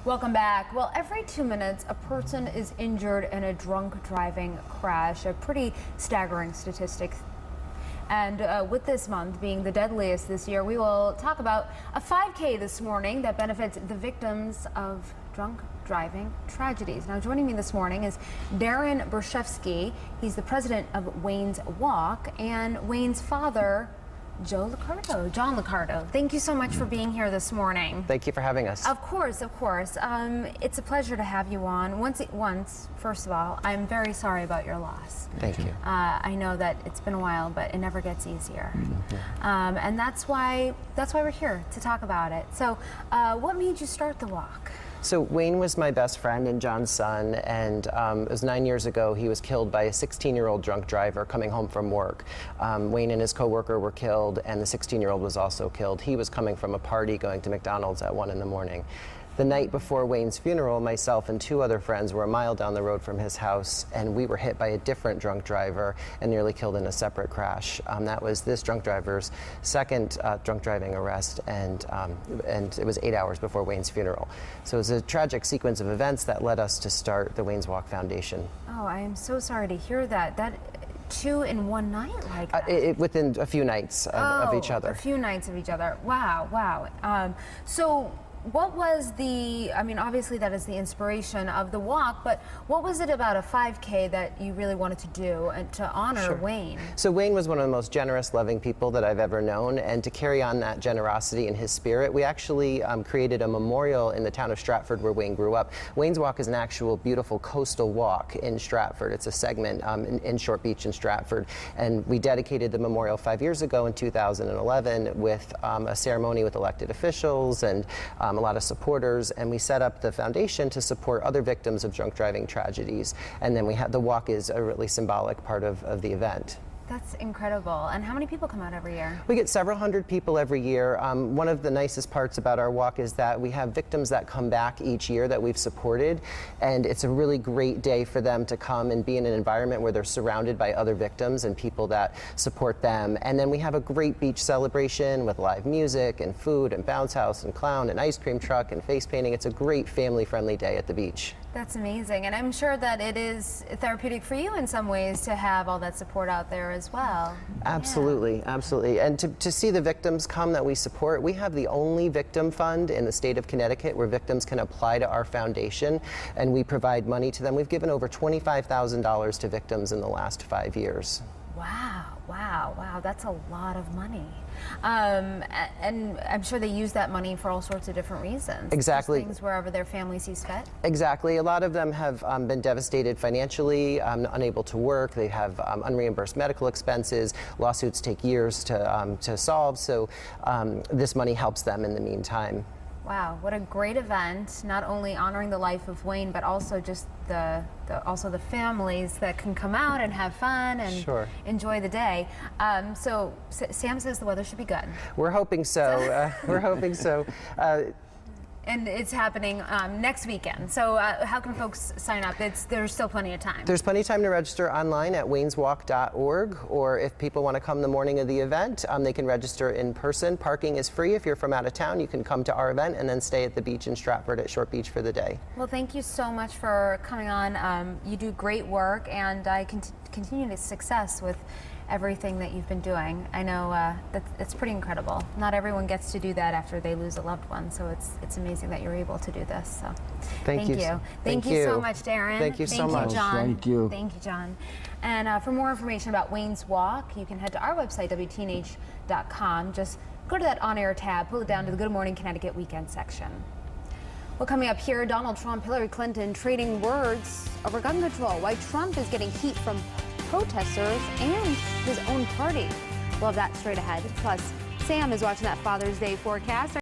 Welcome back. Well, every 2 minutes, a person is injured in a drunk driving crash, a pretty staggering statistic. And with this month being the deadliest this year, we will talk about a 5K this morning that benefits the victims of drunk driving tragedies. Now, joining me this morning is Darren Bershevsky. He's the president of Wayne's Walk, and Wayne's father, John Liccardo. Thank you so much for being here this morning. Thank you for having us. Of course, of course. It's a pleasure to have you on. First of all, I'm very sorry about your loss. Thank you. I know that it's been a while, but it never gets easier. And that's why we're here to talk about it. So, what made you start the walk? So Wayne was my best friend and John's son, and it was 9 years ago. He was killed by a 16-year-old drunk driver coming home from work. Wayne and his coworker were killed, and the 16-year-old was also killed. He was coming from a party going to McDonald's at 1 in the morning. The night before Wayne's funeral, myself and 2 other friends were a mile down the road from his house, and we were hit by a different drunk driver and nearly killed in a separate crash. That was this drunk driver's second drunk driving arrest, and it was 8 hours before Wayne's funeral. So it was a tragic sequence of events that led us to start the Wayne's Walk Foundation. Oh, I am so sorry to hear that. 2 in one night like that? Within a few nights of each other. A few nights of each other. Wow, wow. So what was obviously that is the inspiration of the walk, but what was it about a 5K that you really wanted to do and to honor Wayne? So Wayne was one of the most generous, loving people that I've ever known, and to carry on that generosity and his spirit, we actually created a memorial in the town of Stratford where Wayne grew up. Wayne's Walk is an actual beautiful coastal walk in Stratford. It's a segment in Short Beach in Stratford, and we dedicated the memorial 5 years ago in 2011 with a ceremony with elected officials and a lot of supporters, and we set up the foundation to support other victims of drunk driving tragedies. And then the walk is a really symbolic part of the event. That's incredible. And how many people come out every year? We get several hundred people every year. One of the nicest parts about our walk is that we have victims that come back each year that we've supported, and it's a really great day for them to come and be in an environment where they're surrounded by other victims and people that support them. And then we have a great beach celebration with live music and food and bounce house and clown and ice cream truck and face painting. It's a great family-friendly day at the beach. That's amazing, and I'm sure that it is therapeutic for you in some ways to have all that support out there as well. Absolutely, absolutely. And to see the victims come that we support, we have the only victim fund in the state of Connecticut where victims can apply to our foundation, and we provide money to them. We've given over $25,000 to victims in the last 5 years. Wow, that's a lot of money. And I'm sure they use that money for all sorts of different reasons. Exactly. Just things wherever their family sees fit. Exactly. A lot of them have been devastated financially, unable to work. They have unreimbursed medical expenses. Lawsuits take years to solve, so this money helps them in the meantime. Wow, what a great event, not only honoring the life of Wayne, but also just the families that can come out and have fun and enjoy the day. So Sam says the weather should be good. We're hoping so. We're hoping so. And it's happening next weekend. So how can folks sign up? There's still plenty of time. There's plenty of time to register online at wayneswalk.org, or if people want to come the morning of the event, they can register in person. Parking is free. If you're from out of town, you can come to our event and then stay at the beach in Stratford at Short Beach for the day. Well, thank you so much for coming on. You do great work, and I continue success with everything that you've been doing. I know that's pretty incredible. Not everyone gets to do that after they lose a loved one, so it's amazing that you're able to do this. So thank you. Thank you so much, Darren. Thank you so much. John. Thank you. Thank you, John. And for more information about Wayne's Walk, you can head to our website, WTNH.com. Just go to that on-air tab, pull it down to the Good Morning Connecticut weekend section. Well, coming up here, Donald Trump, Hillary Clinton trading words over gun control. Why Trump is getting heat from protesters and his own party. We'll have that straight ahead. Plus, Sam is watching that Father's Day forecast.